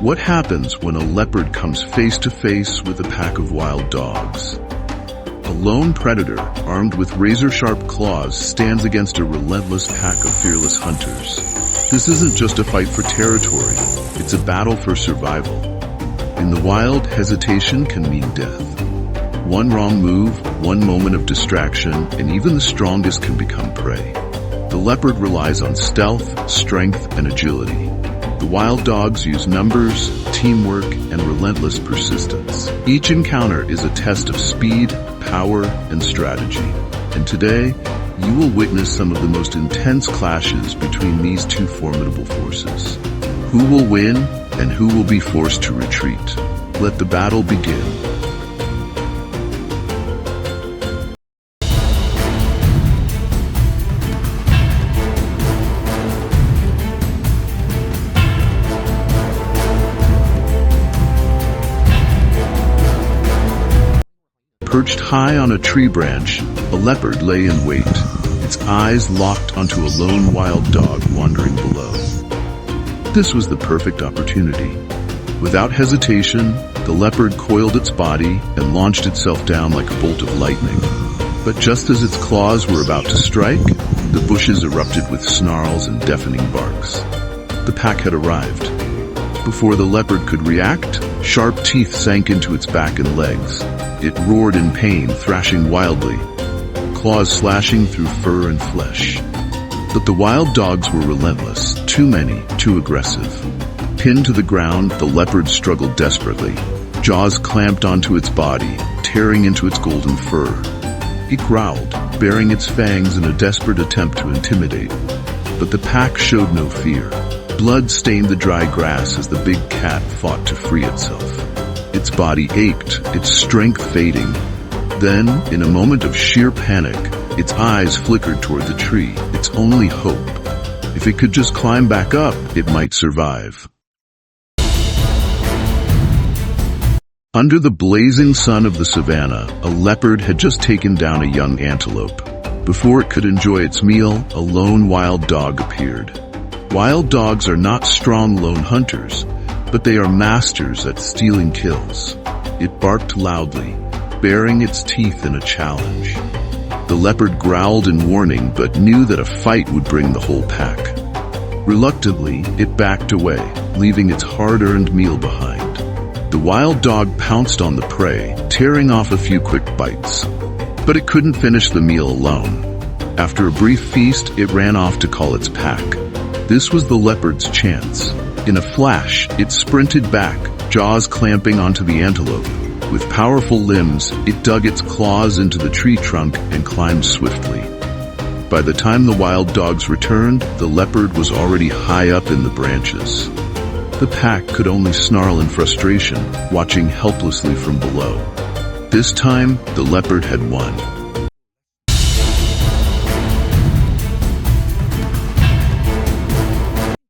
What happens when a leopard comes face to face with a pack of wild dogs? A lone predator, armed with razor-sharp claws, stands against a relentless pack of fearless hunters. This isn't just a fight for territory, it's a battle for survival. In the wild, hesitation can mean death. One wrong move, one moment of distraction, and even the strongest can become prey. The leopard relies on stealth, strength, and agility. The wild dogs use numbers, teamwork, and relentless persistence. Each encounter is a test of speed, power, and strategy. And today, you will witness some of the most intense clashes between these two formidable forces. Who will win, and who will be forced to retreat? Let the battle begin. Perched high on a tree branch, a leopard lay in wait, its eyes locked onto a lone wild dog wandering below. This was the perfect opportunity. Without hesitation, the leopard coiled its body and launched itself down like a bolt of lightning. But just as its claws were about to strike, the bushes erupted with snarls and deafening barks. The pack had arrived. Before the leopard could react, sharp teeth sank into its back and legs. It roared in pain, thrashing wildly, claws slashing through fur and flesh. But the wild dogs were relentless, too many, too aggressive. Pinned to the ground, the leopard struggled desperately, jaws clamped onto its body, tearing into its golden fur. It growled, baring its fangs in a desperate attempt to intimidate. But the pack showed no fear. Blood stained the dry grass as the big cat fought to free itself. Its body ached, its strength fading. Then, in a moment of sheer panic, its eyes flickered toward the tree, its only hope. If it could just climb back up, it might survive. Under the blazing sun of the savannah, a leopard had just taken down a young antelope. Before it could enjoy its meal, a lone wild dog appeared. Wild dogs are not strong lone hunters, but they are masters at stealing kills. It barked loudly, baring its teeth in a challenge. The leopard growled in warning, but knew that a fight would bring the whole pack. Reluctantly, it backed away, leaving its hard-earned meal behind. The wild dog pounced on the prey, tearing off a few quick bites. But it couldn't finish the meal alone. After a brief feast, it ran off to call its pack. This was the leopard's chance. In a flash, it sprinted back, jaws clamping onto the antelope. With powerful limbs, it dug its claws into the tree trunk and climbed swiftly. By the time the wild dogs returned, the leopard was already high up in the branches. The pack could only snarl in frustration, watching helplessly from below. This time, the leopard had won.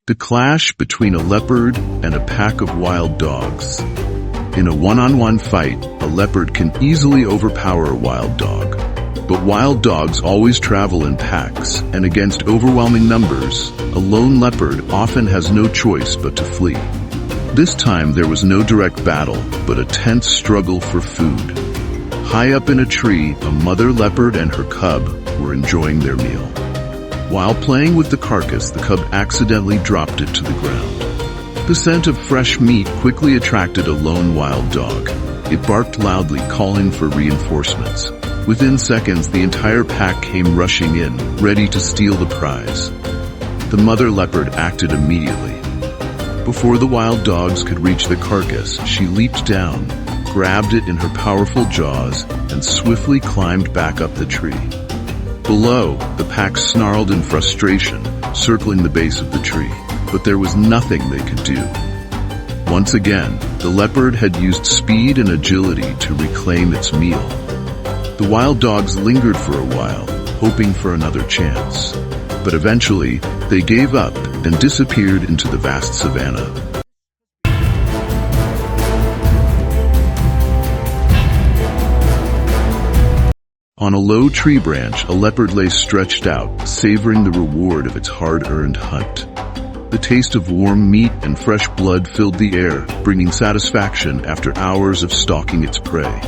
The clash between a leopard and a pack of wild dogs. In a one-on-one fight, a leopard can easily overpower a wild dog. But wild dogs always travel in packs, and against overwhelming numbers, a lone leopard often has no choice but to flee. This time there was no direct battle, but a tense struggle for food. High up in a tree, a mother leopard and her cub were enjoying their meal. While playing with the carcass, the cub accidentally dropped it to the ground. The scent of fresh meat quickly attracted a lone wild dog. It barked loudly, calling for reinforcements. Within seconds, the entire pack came rushing in, ready to steal the prize. The mother leopard acted immediately. Before the wild dogs could reach the carcass, she leaped down, grabbed it in her powerful jaws, and swiftly climbed back up the tree. Below, the pack snarled in frustration, circling the base of the tree, but there was nothing they could do. Once again, the leopard had used speed and agility to reclaim its meal. The wild dogs lingered for a while, hoping for another chance. But eventually, they gave up and disappeared into the vast savannah. On a low tree branch, a leopard lay stretched out, savoring the reward of its hard-earned hunt. The taste of warm meat and fresh blood filled the air, bringing satisfaction after hours of stalking its prey.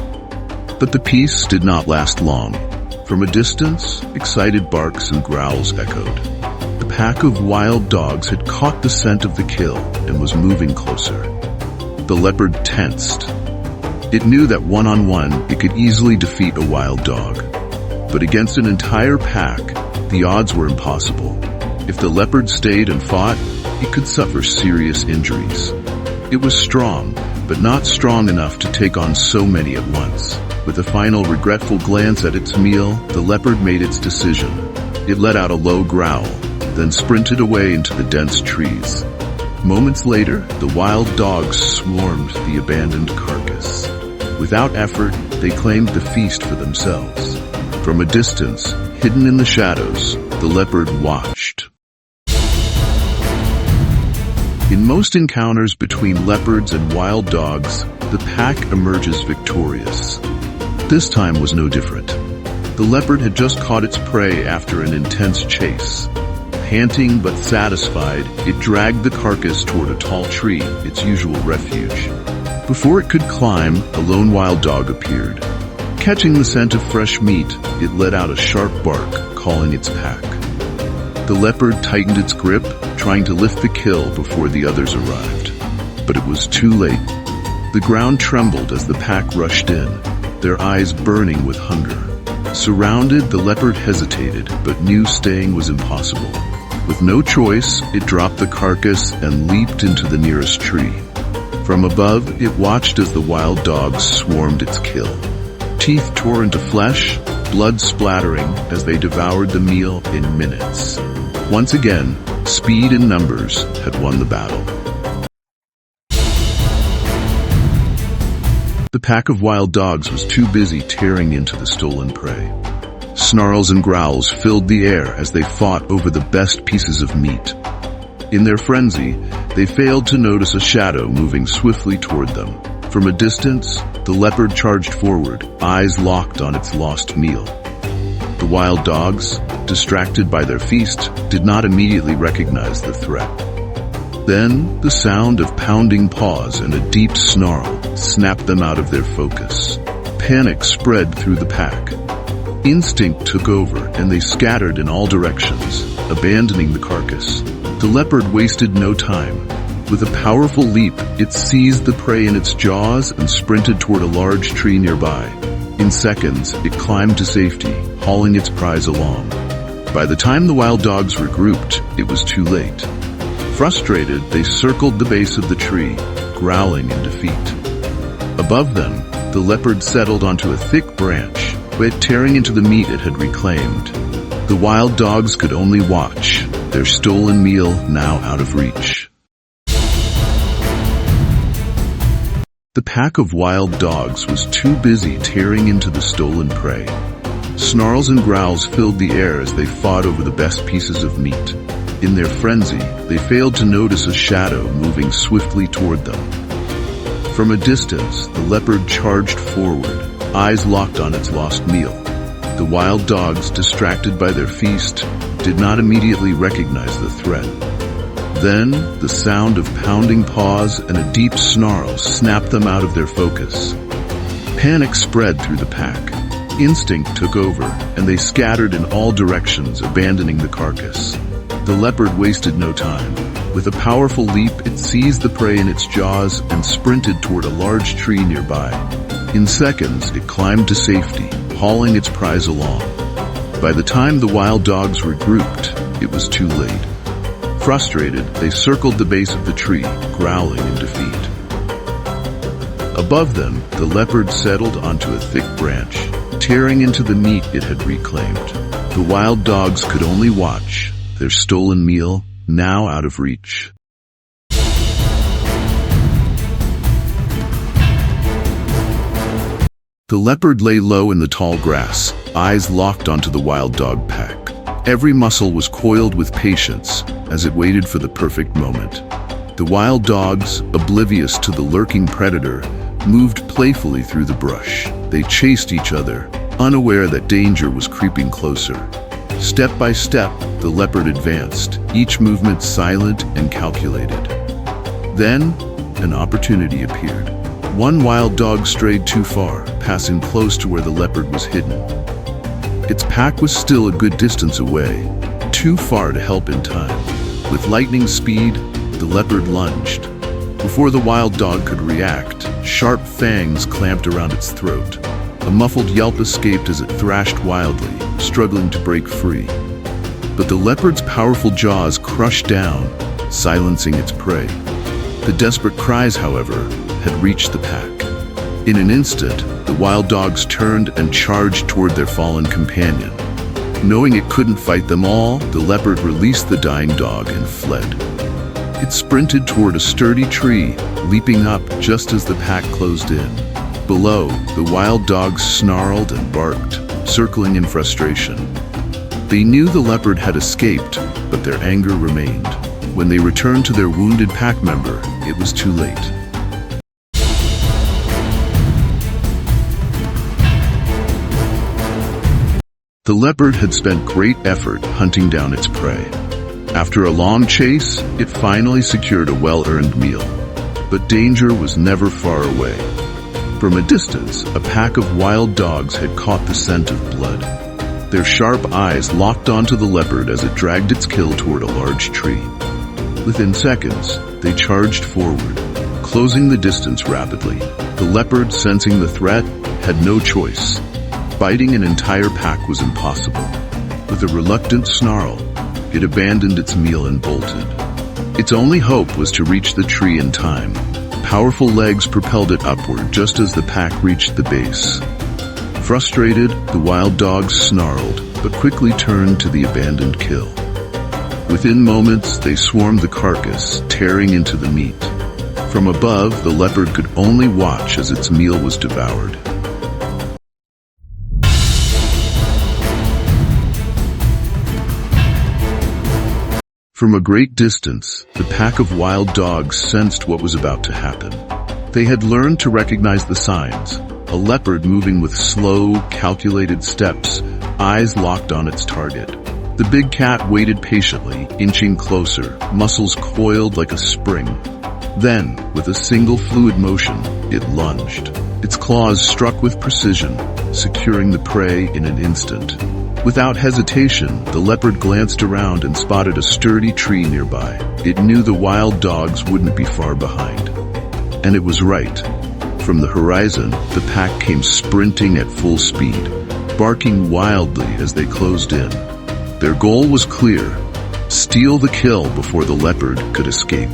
But the peace did not last long. From a distance, excited barks and growls echoed. The pack of wild dogs had caught the scent of the kill and was moving closer. The leopard tensed. It knew that one-on-one it could easily defeat a wild dog. But against an entire pack, the odds were impossible. If the leopard stayed and fought, it could suffer serious injuries. It was strong, but not strong enough to take on so many at once. With a final regretful glance at its meal, the leopard made its decision. It let out a low growl, then sprinted away into the dense trees. Moments later, the wild dogs swarmed the abandoned carcass. Without effort, they claimed the feast for themselves. From a distance, hidden in the shadows, the leopard watched. In most encounters between leopards and wild dogs, the pack emerges victorious. This time was no different. The leopard had just caught its prey after an intense chase. Panting but satisfied, it dragged the carcass toward a tall tree, its usual refuge. Before it could climb, a lone wild dog appeared. Catching the scent of fresh meat, it let out a sharp bark, calling its pack. The leopard tightened its grip, trying to lift the kill before the others arrived. But it was too late. The ground trembled as the pack rushed in, their eyes burning with hunger. Surrounded, the leopard hesitated, but knew staying was impossible. With no choice, it dropped the carcass and leaped into the nearest tree. From above, it watched as the wild dogs swarmed its kill. Teeth tore into flesh, blood splattering as they devoured the meal in minutes. Once again, speed and numbers had won the battle. The pack of wild dogs was too busy tearing into the stolen prey. Snarls and growls filled the air as they fought over the best pieces of meat. In their frenzy, they failed to notice a shadow moving swiftly toward them. From a distance, the leopard charged forward, eyes locked on its lost meal. The wild dogs, distracted by their feast, did not immediately recognize the threat. Then, the sound of pounding paws and a deep snarl snapped them out of their focus. Panic spread through the pack. Instinct took over, and they scattered in all directions, abandoning the carcass. The leopard wasted no time. With a powerful leap, it seized the prey in its jaws and sprinted toward a large tree nearby. In seconds, it climbed to safety, hauling its prize along. By the time the wild dogs regrouped, it was too late. Frustrated, they circled the base of the tree, growling in defeat. Above them, the leopard settled onto a thick branch, but tearing into the meat it had reclaimed. The wild dogs could only watch, their stolen meal now out of reach. The pack of wild dogs was too busy tearing into the stolen prey. Snarls and growls filled the air as they fought over the best pieces of meat. In their frenzy, they failed to notice a shadow moving swiftly toward them. From a distance, the leopard charged forward, eyes locked on its lost meal. The wild dogs, distracted by their feast, did not immediately recognize the threat. Then, the sound of pounding paws and a deep snarl snapped them out of their focus. Panic spread through the pack. Instinct took over, and they scattered in all directions, abandoning the carcass. The leopard wasted no time. With a powerful leap, it seized the prey in its jaws and sprinted toward a large tree nearby. In seconds, it climbed to safety, hauling its prize along. By the time the wild dogs regrouped, it was too late. Frustrated, they circled the base of the tree, growling in defeat. Above them, the leopard settled onto a thick branch, tearing into the meat it had reclaimed. The wild dogs could only watch, their stolen meal now out of reach. The leopard lay low in the tall grass, eyes locked onto the wild dog pack. Every muscle was coiled with patience as it waited for the perfect moment. The wild dogs, oblivious to the lurking predator, moved playfully through the brush. They chased each other, unaware that danger was creeping closer. Step by step, the leopard advanced, each movement silent and calculated. Then, an opportunity appeared. One wild dog strayed too far, passing close to where the leopard was hidden. Its pack was still a good distance away, too far to help in time. With lightning speed, the leopard lunged. Before the wild dog could react, sharp fangs clamped around its throat. A muffled yelp escaped as it thrashed wildly, struggling to break free. But the leopard's powerful jaws crushed down, silencing its prey. The desperate cries, however, had reached the pack. In an instant, the wild dogs turned and charged toward their fallen companion. Knowing it couldn't fight them all, the leopard released the dying dog and fled. It sprinted toward a sturdy tree, leaping up just as the pack closed in. Below, the wild dogs snarled and barked, circling in frustration. They knew the leopard had escaped, but their anger remained. When they returned to their wounded pack member, it was too late. The leopard had spent great effort hunting down its prey. After a long chase, it finally secured a well-earned meal. But danger was never far away. From a distance, a pack of wild dogs had caught the scent of blood. Their sharp eyes locked onto the leopard as it dragged its kill toward a large tree. Within seconds, they charged forward, closing the distance rapidly. The leopard, sensing the threat, had no choice. Fighting an entire pack was impossible. With a reluctant snarl, it abandoned its meal and bolted. Its only hope was to reach the tree in time. Powerful legs propelled it upward just as the pack reached the base. Frustrated, the wild dogs snarled, but quickly turned to the abandoned kill. Within moments, they swarmed the carcass, tearing into the meat. From above, the leopard could only watch as its meal was devoured. From a great distance, the pack of wild dogs sensed what was about to happen. They had learned to recognize the signs. A leopard moving with slow, calculated steps, eyes locked on its target. The big cat waited patiently, inching closer, muscles coiled like a spring. Then, with a single fluid motion, it lunged. Its claws struck with precision, securing the prey in an instant. Without hesitation, the leopard glanced around and spotted a sturdy tree nearby. It knew the wild dogs wouldn't be far behind. And it was right. From the horizon, the pack came sprinting at full speed, barking wildly as they closed in. Their goal was clear: steal the kill before the leopard could escape.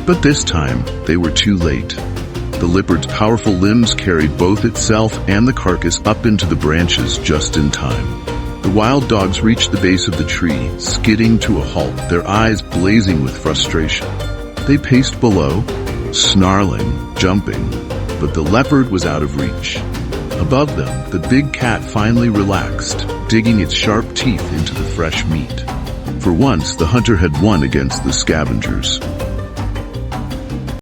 But this time, they were too late. The leopard's powerful limbs carried both itself and the carcass up into the branches just in time. The wild dogs reached the base of the tree, skidding to a halt, their eyes blazing with frustration. They paced below, snarling, jumping, but the leopard was out of reach. Above them, the big cat finally relaxed, digging its sharp teeth into the fresh meat. For once, the hunter had won against the scavengers.